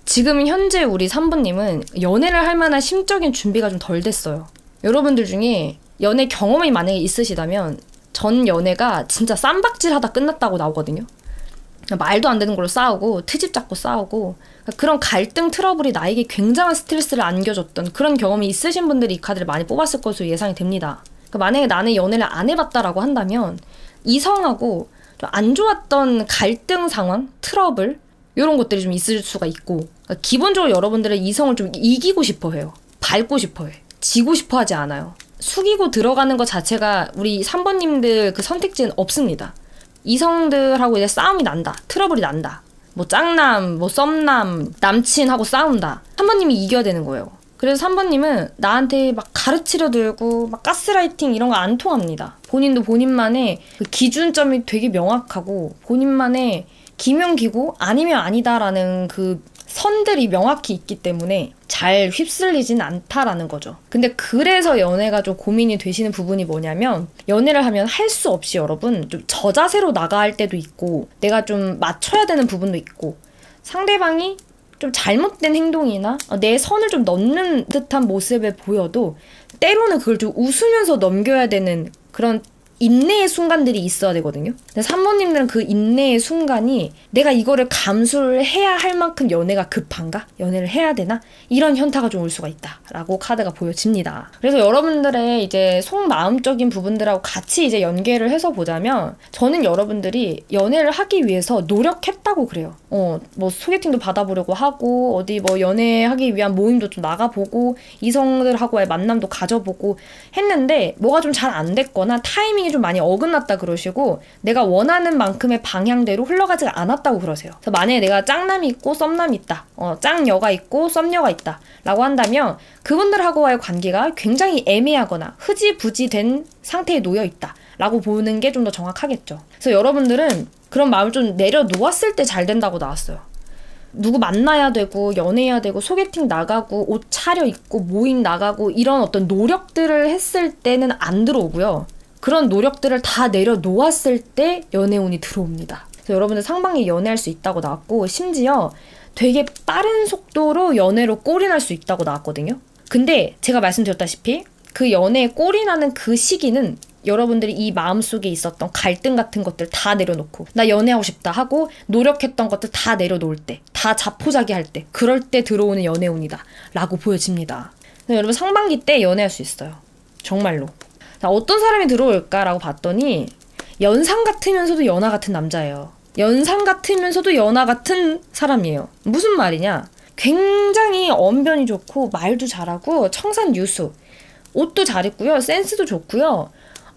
A: 지금 현재 우리 3번님은 연애를 할 만한 심적인 준비가 좀 덜 됐어요. 여러분들 중에 연애 경험이 만약에 있으시다면 전 연애가 진짜 쌈박질하다 끝났다고 나오거든요. 말도 안 되는 걸로 싸우고 트집 잡고 싸우고 그런 갈등 트러블이 나에게 굉장한 스트레스를 안겨줬던 그런 경험이 있으신 분들이 이 카드를 많이 뽑았을 것으로 예상이 됩니다. 만약에 나는 연애를 안 해봤다라고 한다면 이성하고 좀 안 좋았던 갈등 상황, 트러블 이런 것들이 좀 있을 수가 있고 기본적으로 여러분들은 이성을 좀 이기고 싶어 해요. 밟고 싶어 해. 지고 싶어 하지 않아요. 숙이고 들어가는 것 자체가 우리 3번님들 그 선택지는 없습니다. 이성들하고 이제 싸움이 난다. 트러블이 난다. 뭐 짝남, 뭐 썸남, 남친하고 싸운다. 3번님이 이겨야 되는 거예요. 그래서 3번님은 나한테 막 가르치려 들고 막 가스라이팅 이런 거 안 통합니다. 본인도 본인만의 그 기준점이 되게 명확하고 본인만의 기면 기고 아니면 아니다라는 그 선들이 명확히 있기 때문에 잘 휩쓸리진 않다라는 거죠. 근데 그래서 연애가 좀 고민이 되시는 부분이 뭐냐면 연애를 하면 할 수 없이 여러분 좀 저자세로 나갈 때도 있고 내가 좀 맞춰야 되는 부분도 있고 상대방이 좀 잘못된 행동이나 내 선을 좀 넘는 듯한 모습을 보여도 때로는 그걸 좀 웃으면서 넘겨야 되는 그런 인내의 순간들이 있어야 되거든요. 근데 3번님들은 그 인내의 순간이 내가 이거를 감수를 해야 할 만큼 연애가 급한가? 연애를 해야 되나? 이런 현타가 좀 올 수가 있다라고 카드가 보여집니다. 그래서 여러분들의 이제 속마음적인 부분들하고 같이 이제 연계를 해서 보자면 저는 여러분들이 연애를 하기 위해서 노력했다고 그래요. 뭐 소개팅도 받아보려고 하고 어디 뭐 연애하기 위한 모임도 좀 나가보고 이성들하고의 만남도 가져보고 했는데 뭐가 좀 잘 안 됐거나 타이밍이 좀 많이 어긋났다 그러시고 내가 원하는 만큼의 방향대로 흘러가지 않았다고 그러세요. 그래서 만약에 내가 짝남이 있고 썸남이 있다. 짝녀가 있고 썸녀가 있다. 라고 한다면 그분들하고의 관계가 굉장히 애매하거나 흐지부지된 상태에 놓여 있다. 라고 보는 게 좀 더 정확하겠죠. 그래서 여러분들은 그런 마음을 좀 내려놓았을 때 잘 된다고 나왔어요. 누구 만나야 되고 연애해야 되고 소개팅 나가고 옷 차려입고 모임 나가고 이런 어떤 노력들을 했을 때는 안 들어오고요. 그런 노력들을 다 내려놓았을 때 연애운이 들어옵니다. 그래서 여러분들 상반기 연애할 수 있다고 나왔고 심지어 되게 빠른 속도로 연애로 꼴이 날 수 있다고 나왔거든요. 근데 제가 말씀드렸다시피 그 연애에 꼴이 나는 그 시기는 여러분들이 이 마음속에 있었던 갈등 같은 것들 다 내려놓고 나 연애하고 싶다 하고 노력했던 것들 다 내려놓을 때 다 자포자기할 때 그럴 때 들어오는 연애운이다 라고 보여집니다. 여러분 상반기 때 연애할 수 있어요. 정말로. 자, 어떤 사람이 들어올까라고 봤더니 연상 같으면서도 연하 같은 남자예요. 연상 같으면서도 연하 같은 사람이에요. 무슨 말이냐? 굉장히 언변이 좋고 말도 잘하고 청산유수 옷도 잘 입고요. 센스도 좋고요.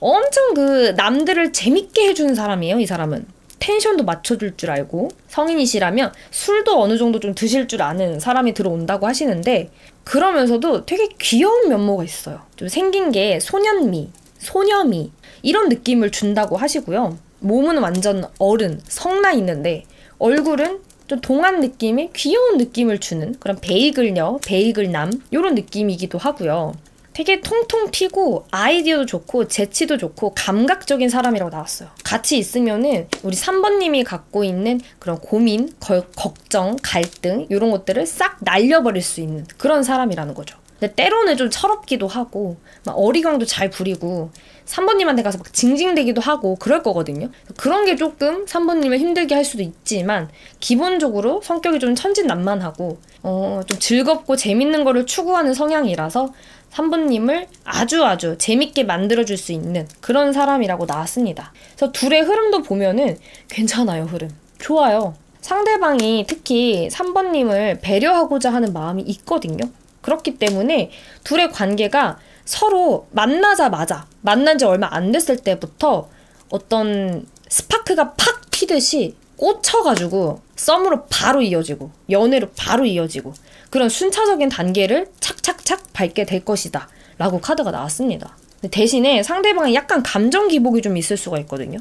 A: 엄청 그 남들을 재밌게 해주는 사람이에요, 이 사람은. 텐션도 맞춰줄 줄 알고, 성인이시라면 술도 어느 정도 좀 드실 줄 아는 사람이 들어온다고 하시는데, 그러면서도 되게 귀여운 면모가 있어요. 좀 생긴 게 소년미, 소녀미 이런 느낌을 준다고 하시고요. 몸은 완전 어른, 성나 있는데 얼굴은 좀 동안 느낌의 귀여운 느낌을 주는 그런 베이글녀, 베이글남 이런 느낌이기도 하고요. 되게 통통 튀고 아이디어도 좋고 재치도 좋고 감각적인 사람이라고 나왔어요. 같이 있으면은 우리 3번님이 갖고 있는 그런 고민, 걱정, 갈등 이런 것들을 싹 날려버릴 수 있는 그런 사람이라는 거죠. 근데 때로는 좀 철없기도 하고 막 어리광도 잘 부리고 3번님한테 가서 막 징징대기도 하고 그럴 거거든요. 그런 게 조금 3번님을 힘들게 할 수도 있지만 기본적으로 성격이 좀 천진난만하고 좀 즐겁고 재밌는 거를 추구하는 성향이라서 3번님을 아주 재밌게 만들어줄 수 있는 그런 사람이라고 나왔습니다. 그래서 둘의 흐름도 보면은 괜찮아요, 흐름. 좋아요. 상대방이 특히 3번님을 배려하고자 하는 마음이 있거든요. 그렇기 때문에 둘의 관계가 서로 만나자마자 만난 지 얼마 안 됐을 때부터 어떤 스파크가 팍 튀듯이 꽂혀가지고 썸으로 바로 이어지고 연애로 바로 이어지고 그런 순차적인 단계를 착착착 밟게 될 것이다 라고 카드가 나왔습니다. 대신에 상대방이 약간 감정 기복이 좀 있을 수가 있거든요.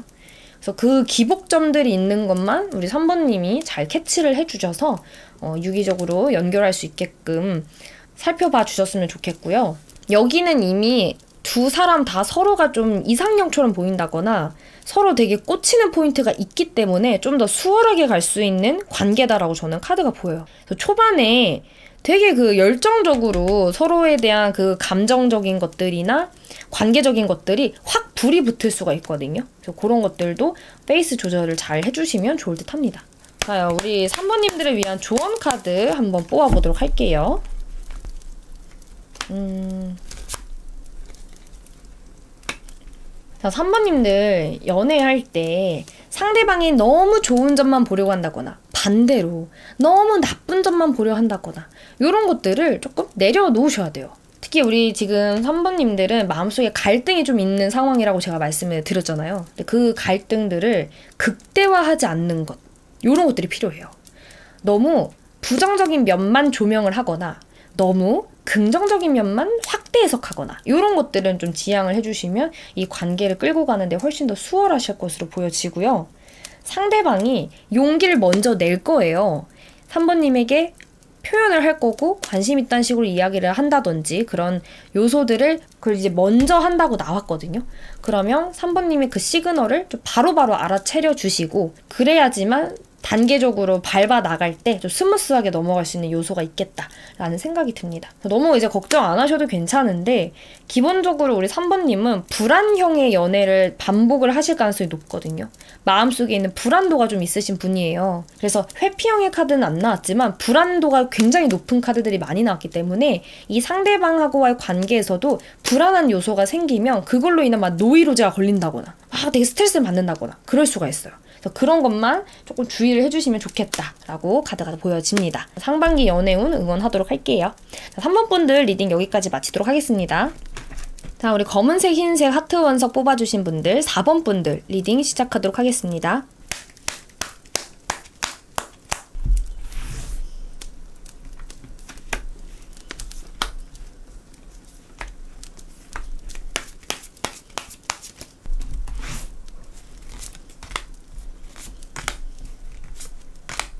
A: 그래서 그 기복점들이 있는 것만 우리 3번님이 잘 캐치를 해주셔서 유기적으로 연결할 수 있게끔 살펴봐 주셨으면 좋겠고요. 여기는 이미 두 사람 다 서로가 좀 이상형처럼 보인다거나 서로 되게 꽂히는 포인트가 있기 때문에 좀 더 수월하게 갈 수 있는 관계다라고 저는 카드가 보여요. 그래서 초반에 되게 그 열정적으로 서로에 대한 그 감정적인 것들이나 관계적인 것들이 확 불이 붙을 수가 있거든요. 그래서 그런 것들도 페이스 조절을 잘 해주시면 좋을 듯 합니다. 자, 우리 3번님들을 위한 조언 카드 한번 뽑아보도록 할게요. 자, 3번님들 연애할 때 상대방이 너무 좋은 점만 보려고 한다거나 반대로 너무 나쁜 점만 보려 한다거나 이런 것들을 조금 내려놓으셔야 돼요. 특히 우리 지금 3번님들은 마음속에 갈등이 좀 있는 상황이라고 제가 말씀을 드렸잖아요. 근데 그 갈등들을 극대화하지 않는 것 이런 것들이 필요해요. 너무 부정적인 면만 조명을 하거나 너무 긍정적인 면만 확대 해석하거나 이런 것들은 좀 지양을 해주시면 이 관계를 끌고 가는데 훨씬 더 수월하실 것으로 보여지고요. 상대방이 용기를 먼저 낼 거예요. 3번님에게 표현을 할 거고 관심 있다는 식으로 이야기를 한다든지 그런 요소들을 그걸 이제 먼저 한다고 나왔거든요. 그러면 3번님이 그 시그널을 좀 바로바로 알아차려 주시고 그래야지만 단계적으로 밟아 나갈 때 좀 스무스하게 넘어갈 수 있는 요소가 있겠다라는 생각이 듭니다. 너무 이제 걱정 안 하셔도 괜찮은데 기본적으로 우리 3번님은 불안형의 연애를 반복을 하실 가능성이 높거든요. 마음속에 있는 불안도가 좀 있으신 분이에요. 그래서 회피형의 카드는 안 나왔지만 불안도가 굉장히 높은 카드들이 많이 나왔기 때문에 이 상대방하고의 관계에서도 불안한 요소가 생기면 그걸로 인한 막 노이로제가 걸린다거나 되게 스트레스를 받는다거나 그럴 수가 있어요. 그런 것만 조금 주의를 해주시면 좋겠다라고 카드가 보여집니다. 상반기 연애운 응원하도록 할게요. 자, 3번 분들 리딩 여기까지 마치도록 하겠습니다. 자, 우리 검은색, 흰색 하트 원석 뽑아주신 분들 4번 분들 리딩 시작하도록 하겠습니다.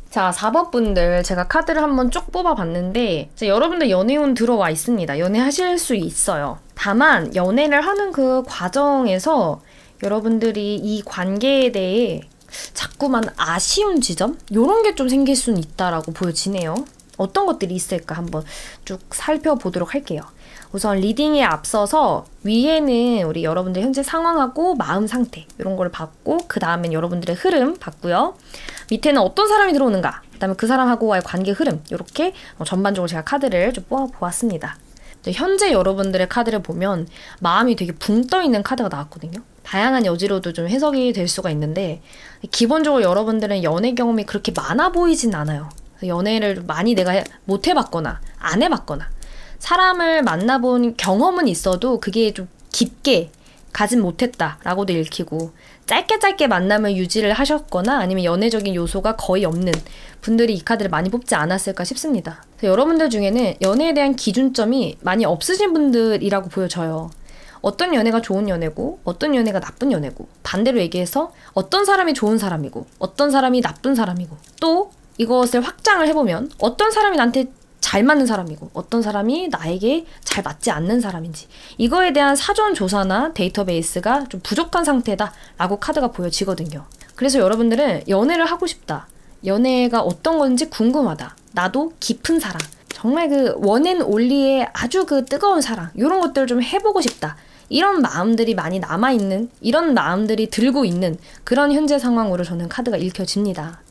A: 자, 4번 분들 제가 카드를 한번 쭉 뽑아봤는데 여러분들 연애운 들어와 있습니다. 연애하실 수 있어요. 다만 연애를 하는 그 과정에서 여러분들이 이 관계에 대해 자꾸만 아쉬운 지점? 이런 게 좀 생길 수는 있다라고 보여지네요. 어떤 것들이 있을까 한번 쭉 살펴보도록 할게요. 우선 리딩에 앞서서 위에는 우리 여러분들 현재 상황하고 마음 상태 이런 걸 봤고 그 다음엔 여러분들의 흐름 봤고요. 밑에는 어떤 사람이 들어오는가 그 다음에 그 사람하고의 관계 흐름 이렇게 전반적으로 제가 카드를 좀 뽑아보았습니다. 현재 여러분들의 카드를 보면 마음이 되게 붕 떠있는 카드가 나왔거든요. 다양한 여지로도 좀 해석이 될 수가 있는데 기본적으로 여러분들은 연애 경험이 그렇게 많아 보이진 않아요. 연애를 많이 내가 못 해봤거나 안 해봤거나 사람을 만나본 경험은 있어도 그게 좀 깊게 가진 못했다라고도 읽히고, 짧게 만남을 유지를 하셨거나 아니면 연애적인 요소가 거의 없는 분들이 이 카드를 많이 뽑지 않았을까 싶습니다. 여러분들 중에는 연애에 대한 기준점이 많이 없으신 분들이라고 보여져요. 어떤 연애가 좋은 연애고 어떤 연애가 나쁜 연애고, 반대로 얘기해서 어떤 사람이 좋은 사람이고 어떤 사람이 나쁜 사람이고, 또 이것을 확장을 해보면 어떤 사람이 나한테 잘 맞는 사람이고 어떤 사람이 나에게 잘 맞지 않는 사람인지, 이거에 대한 사전 조사나 데이터베이스가 좀 부족한 상태다라고 카드가 보여지거든요. 그래서 여러분들은 연애를 하고 싶다, 연애가 어떤 건지 궁금하다, 나도 깊은 사랑, 정말 그 원앤 올리의 아주 그 뜨거운 사랑, 이런 것들을 좀 해보고 싶다, 이런 마음들이 많이 남아있는, 이런 마음들이 들고 있는 그런 현재 상황으로 저는 카드가 읽혀집니다.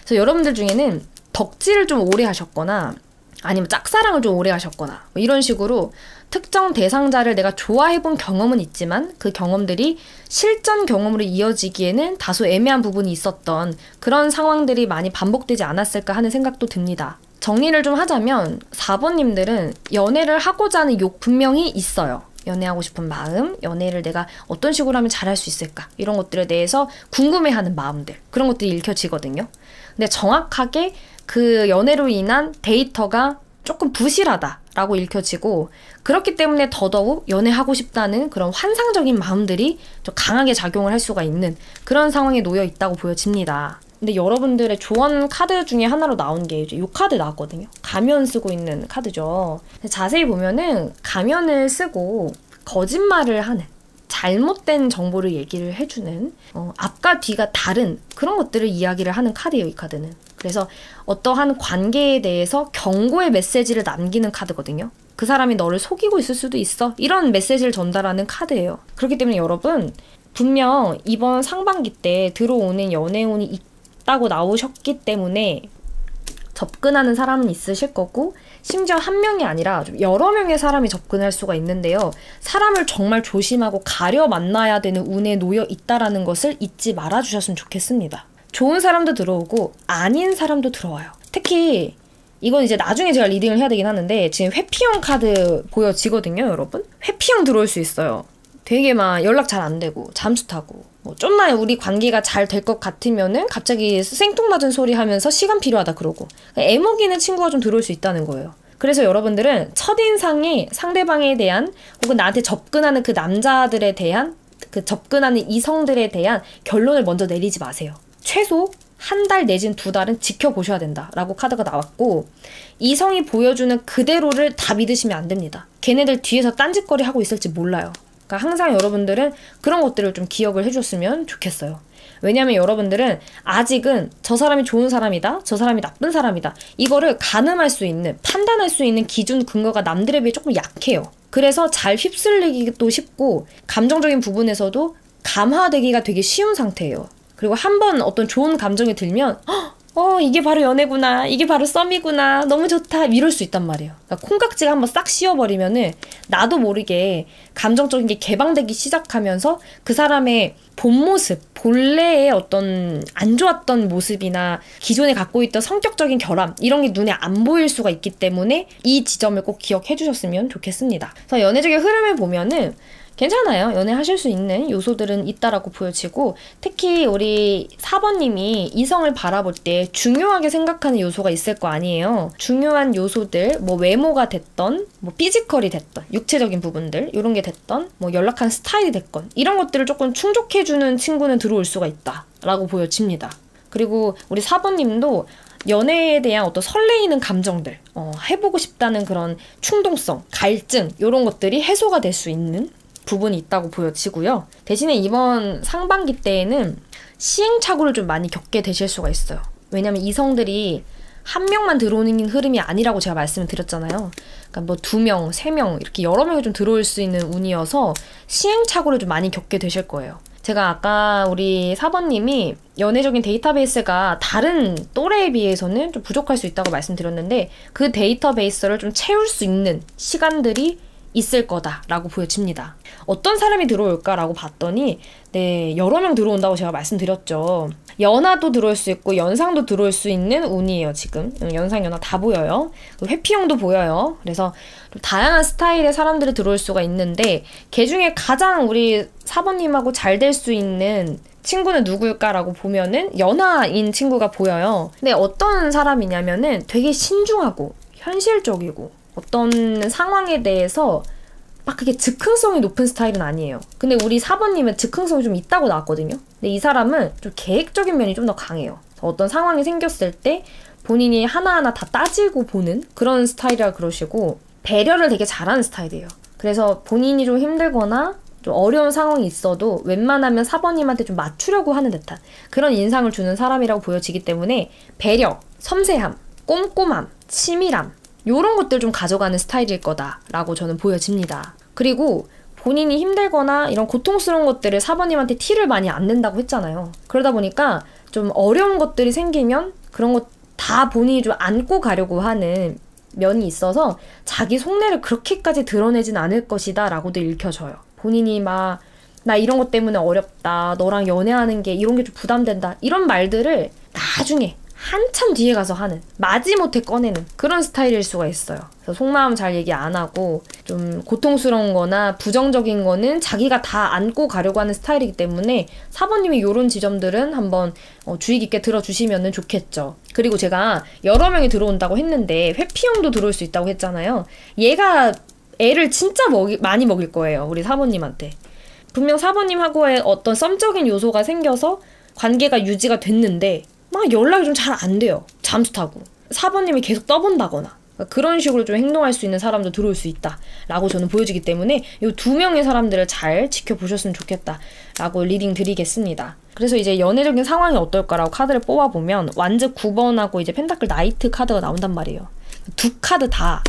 A: 그래서 여러분들 중에는 덕질을 좀 오래 하셨거나 아니면 짝사랑을 좀 오래 하셨거나 이런 식으로 특정 대상자를 내가 좋아해본 경험은 있지만 그 경험들이 실전 경험으로 이어지기에는 다소 애매한 부분이 있었던 그런 상황들이 많이 반복되지 않았을까 하는 생각도 듭니다. 정리를 좀 하자면 4번님들은 연애를 하고자 하는 욕 분명히 있어요. 연애하고 싶은 마음, 연애를 내가 어떤 식으로 하면 잘할 수 있을까, 이런 것들에 대해서 궁금해하는 마음들, 그런 것들이 읽혀지거든요. 근데 정확하게 그 연애로 인한 데이터가 조금 부실하다라고 읽혀지고, 그렇기 때문에 더더욱 연애하고 싶다는 그런 환상적인 마음들이 좀 강하게 작용을 할 수가 있는 그런 상황에 놓여 있다고 보여집니다. 근데 여러분들의 조언 카드 중에 하나로 나온 게 이제 이 카드 나왔거든요. 가면 쓰고 있는 카드죠. 자세히 보면은 가면을 쓰고 거짓말을 하는, 잘못된 정보를 얘기를 해주는, 앞과 뒤가 다른 그런 것들을 이야기를 하는 카드예요, 이 카드는. 그래서 어떠한 관계에 대해서 경고의 메시지를 남기는 카드거든요. 그 사람이 너를 속이고 있을 수도 있어, 이런 메시지를 전달하는 카드예요. 그렇기 때문에 여러분, 분명 이번 상반기 때 들어오는 연애운이 있다고 나오셨기 때문에 접근하는 사람은 있으실 거고, 심지어 한 명이 아니라 좀 여러 명의 사람이 접근할 수가 있는데요. 사람을 정말 조심하고 가려 만나야 되는 운에 놓여 있다라는 것을 잊지 말아주셨으면 좋겠습니다. 좋은 사람도 들어오고 아닌 사람도 들어와요. 특히 이건 이제 나중에 제가 리딩을 해야 되긴 하는데, 지금 회피형 카드 보여지거든요, 여러분. 회피형 들어올 수 있어요. 되게 막 연락 잘 안 되고 잠수 타고, 좀만 우리 관계가 잘 될 것 같으면은 갑자기 생뚱맞은 소리 하면서 시간 필요하다 그러고, 애먹이는 친구가 좀 들어올 수 있다는 거예요. 그래서 여러분들은 첫인상에 상대방에 대한, 혹은 나한테 접근하는 그 남자들에 대한, 그 접근하는 이성들에 대한 결론을 먼저 내리지 마세요. 최소 한 달 내진 2달은 지켜보셔야 된다라고 카드가 나왔고, 이성이 보여주는 그대로를 다 믿으시면 안 됩니다. 걔네들 뒤에서 딴짓거리 하고 있을지 몰라요. 그러니까 항상 여러분들은 그런 것들을 좀 기억을 해줬으면 좋겠어요. 왜냐하면 여러분들은 아직은 저 사람이 좋은 사람이다, 저 사람이 나쁜 사람이다, 이거를 가늠할 수 있는, 판단할 수 있는 기준 근거가 남들에 비해 조금 약해요. 그래서 잘 휩쓸리기도 쉽고 감정적인 부분에서도 감화되기가 되게 쉬운 상태예요. 그리고 한번 어떤 좋은 감정이 들면 이게 바로 연애구나, 이게 바로 썸이구나, 너무 좋다, 이럴 수 있단 말이에요. 그러니까 콩깍지가 한번 싹 씌워버리면은 나도 모르게 감정적인 게 개방되기 시작하면서 그 사람의 본 모습, 본래의 어떤 안 좋았던 모습이나 기존에 갖고 있던 성격적인 결함, 이런 게 눈에 안 보일 수가 있기 때문에 이 지점을 꼭 기억해 주셨으면 좋겠습니다. 그래서 연애적인 흐름을 보면은 괜찮아요. 연애하실 수 있는 요소들은 있다라고 보여지고, 특히 우리 4번님이 이성을 바라볼 때 중요하게 생각하는 요소가 있을 거 아니에요. 중요한 요소들, 뭐 외모가 됐던, 뭐 피지컬이 됐던, 육체적인 부분들, 이런 게 됐던, 뭐 연락한 스타일이 됐건, 이런 것들을 조금 충족해주는 친구는 들어올 수가 있다라고 보여집니다. 그리고 우리 4번님도 연애에 대한 어떤 설레이는 감정들, 해보고 싶다는 그런 충동성, 갈증, 이런 것들이 해소가 될 수 있는 부분이 있다고 보여지고요. 대신에 이번 상반기 때에는 시행착오를 좀 많이 겪게 되실 수가 있어요. 왜냐면 이성들이 한 명만 들어오는 흐름이 아니라고 제가 말씀을 드렸잖아요. 그러니까 뭐 2명, 3명 이렇게 여러 명이 좀 들어올 수 있는 운이어서 시행착오를 좀 많이 겪게 되실 거예요. 제가 아까 우리 4번님이 연애적인 데이터베이스가 다른 또래에 비해서는 좀 부족할 수 있다고 말씀드렸는데, 그 데이터베이스를 좀 채울 수 있는 시간들이 있을 거다라고 보여집니다. 어떤 사람이 들어올까라고 봤더니 네, 여러 명 들어온다고 제가 말씀드렸죠. 연하도 들어올 수 있고 연상도 들어올 수 있는 운이에요. 지금 연상, 연하 다 보여요. 회피형도 보여요. 그래서 좀 다양한 스타일의 사람들이 들어올 수가 있는데 걔 중에 가장 우리 4번님하고 잘 될 수 있는 친구는 누굴까라고 보면은 연하인 친구가 보여요. 근데 어떤 사람이냐면은 되게 신중하고 현실적이고 어떤 상황에 대해서 막 그게 즉흥성이 높은 스타일은 아니에요. 근데 우리 4번님은 즉흥성이 좀 있다고 나왔거든요. 근데 이 사람은 좀 계획적인 면이 좀 더 강해요. 어떤 상황이 생겼을 때 본인이 하나하나 다 따지고 보는 그런 스타일이라 그러시고 배려를 되게 잘하는 스타일이에요. 그래서 본인이 좀 힘들거나 좀 어려운 상황이 있어도 웬만하면 4번님한테 좀 맞추려고 하는 듯한 그런 인상을 주는 사람이라고 보여지기 때문에 배려, 섬세함, 꼼꼼함, 치밀함 요런 것들 좀 가져가는 스타일일 거다라고 저는 보여집니다. 그리고 본인이 힘들거나 이런 고통스러운 것들을 4번님한테 티를 많이 안 낸다고 했잖아요. 그러다 보니까 좀 어려운 것들이 생기면 그런 것 다 본인이 좀 안고 가려고 하는 면이 있어서 자기 속내를 그렇게까지 드러내진 않을 것이다 라고도 읽혀져요. 본인이 막 나 이런 것 때문에 어렵다, 너랑 연애하는 게 이런 게 좀 부담된다 이런 말들을 나중에 한참 뒤에 가서 하는, 마지못해 꺼내는 그런 스타일일 수가 있어요. 그래서 속마음 잘 얘기 안 하고 좀 고통스러운 거나 부정적인 거는 자기가 다 안고 가려고 하는 스타일이기 때문에 4번님이 이런 지점들은 한번 주의 깊게 들어주시면 좋겠죠. 그리고 제가 여러 명이 들어온다고 했는데 회피형도 들어올 수 있다고 했잖아요. 얘가 애를 진짜 많이 먹일 거예요. 우리 4번님한테. 분명 4번님하고의 어떤 썸적인 요소가 생겨서 관계가 유지가 됐는데 막 연락이 좀 잘 안 돼요. 잠수 타고. 4번님이 계속 떠본다거나 그런 식으로 좀 행동할 수 있는 사람도 들어올 수 있다라고 저는 보여지기 때문에 이 두 명의 사람들을 잘 지켜보셨으면 좋겠다라고 리딩 드리겠습니다. 그래서 이제 연애적인 상황이 어떨까라고 카드를 뽑아보면 완즈 9번하고 이제 펜타클 나이트 카드가 나온단 말이에요. 두 카드 다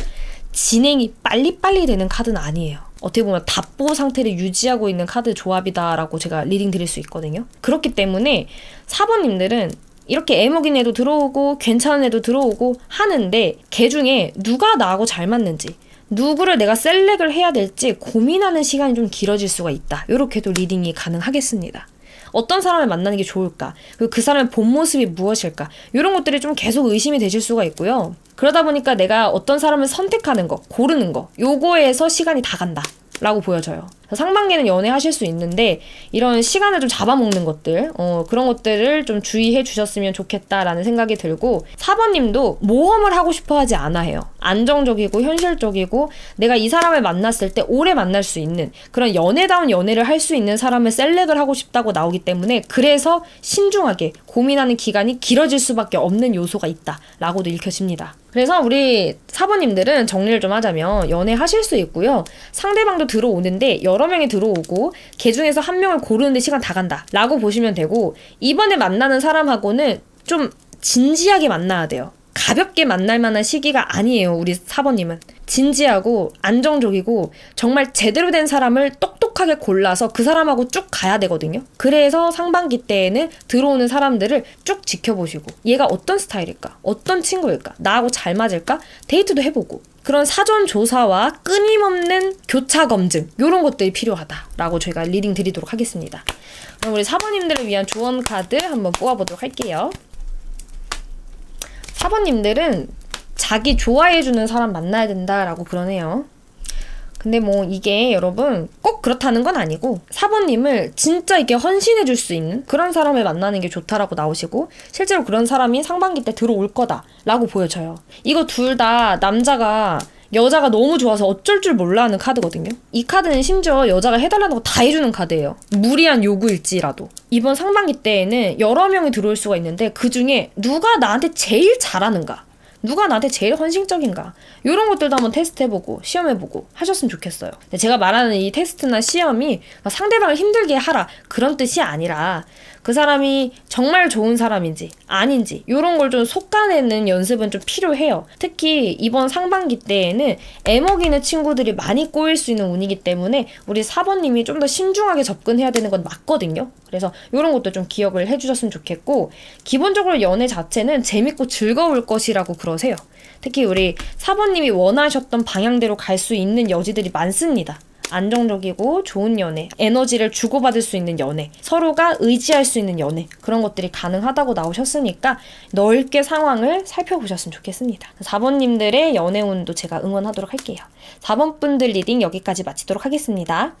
A: 진행이 빨리빨리 되는 카드는 아니에요. 어떻게 보면 답보 상태를 유지하고 있는 카드 조합이다라고 제가 리딩 드릴 수 있거든요. 그렇기 때문에 4번님들은 이렇게 애먹인 애도 들어오고 괜찮은 애도 들어오고 하는데 걔 중에 누가 나하고 잘 맞는지 누구를 내가 셀렉을 해야 될지 고민하는 시간이 좀 길어질 수가 있다. 이렇게도 리딩이 가능하겠습니다. 어떤 사람을 만나는 게 좋을까? 그리고 그 사람의 본 모습이 무엇일까? 이런 것들이 좀 계속 의심이 되실 수가 있고요. 그러다 보니까 내가 어떤 사람을 선택하는 거, 고르는 거 요거에서 시간이 다 간다 라고 보여져요. 상반기에는 연애하실 수 있는데 이런 시간을 좀 잡아먹는 것들 그런 것들을 좀 주의해 주셨으면 좋겠다라는 생각이 들고 4번님도 모험을 하고 싶어 하지 않아 해요. 안정적이고 현실적이고 내가 이 사람을 만났을 때 오래 만날 수 있는 그런 연애다운 연애를 할 수 있는 사람을 셀렉을 하고 싶다고 나오기 때문에 그래서 신중하게 고민하는 기간이 길어질 수밖에 없는 요소가 있다라고도 읽혀집니다. 그래서 우리 4번님들은 정리를 좀 하자면 연애하실 수 있고요. 상대방도 들어오는데 여러 명이 들어오고 걔 중에서 한 명을 고르는데 시간 다 간다 라고 보시면 되고 이번에 만나는 사람하고는 좀 진지하게 만나야 돼요. 가볍게 만날 만한 시기가 아니에요. 우리 4번님은 진지하고 안정적이고 정말 제대로 된 사람을 똑똑하게 골라서 그 사람하고 쭉 가야 되거든요. 그래서 상반기 때에는 들어오는 사람들을 쭉 지켜보시고 얘가 어떤 스타일일까? 어떤 친구일까? 나하고 잘 맞을까? 데이트도 해보고 그런 사전 조사와 끊임없는 교차 검증 이런 것들이 필요하다라고 저희가 리딩 드리도록 하겠습니다. 그럼 우리 4번님들을 위한 조언 카드 한번 뽑아보도록 할게요. 4번님들은 자기 좋아해주는 사람 만나야 된다라고 그러네요. 근데 뭐 이게 여러분 꼭 그렇다는 건 아니고 4번님을 진짜 이렇게 헌신해줄 수 있는 그런 사람을 만나는 게 좋다라고 나오시고 실제로 그런 사람이 상반기 때 들어올 거다라고 보여져요. 이거 둘 다 남자가 여자가 너무 좋아서 어쩔 줄 몰라 하는 카드거든요. 이 카드는 심지어 여자가 해달라는 거 다 해주는 카드예요. 무리한 요구일지라도. 이번 상반기 때에는 여러 명이 들어올 수가 있는데 그 중에 누가 나한테 제일 잘하는가? 누가 나한테 제일 헌신적인가? 이런 것들도 한번 테스트해보고 시험해보고 하셨으면 좋겠어요. 근데 제가 말하는 이 테스트나 시험이 상대방을 힘들게 하라 그런 뜻이 아니라 그 사람이 정말 좋은 사람인지 아닌지 이런 걸 좀 속아내는 연습은 좀 필요해요. 특히 이번 상반기 때에는 애먹이는 친구들이 많이 꼬일 수 있는 운이기 때문에 우리 4번님이 좀 더 신중하게 접근해야 되는 건 맞거든요. 그래서 이런 것도 좀 기억을 해주셨으면 좋겠고, 기본적으로 연애 자체는 재밌고 즐거울 것이라고 그러세요. 특히 우리 4번님이 원하셨던 방향대로 갈 수 있는 여지들이 많습니다. 안정적이고 좋은 연애, 에너지를 주고받을 수 있는 연애, 서로가 의지할 수 있는 연애, 그런 것들이 가능하다고 나오셨으니까 넓게 상황을 살펴보셨으면 좋겠습니다. 4번님들의 연애운도 제가 응원하도록 할게요. 4번 분들 리딩 여기까지 마치도록 하겠습니다.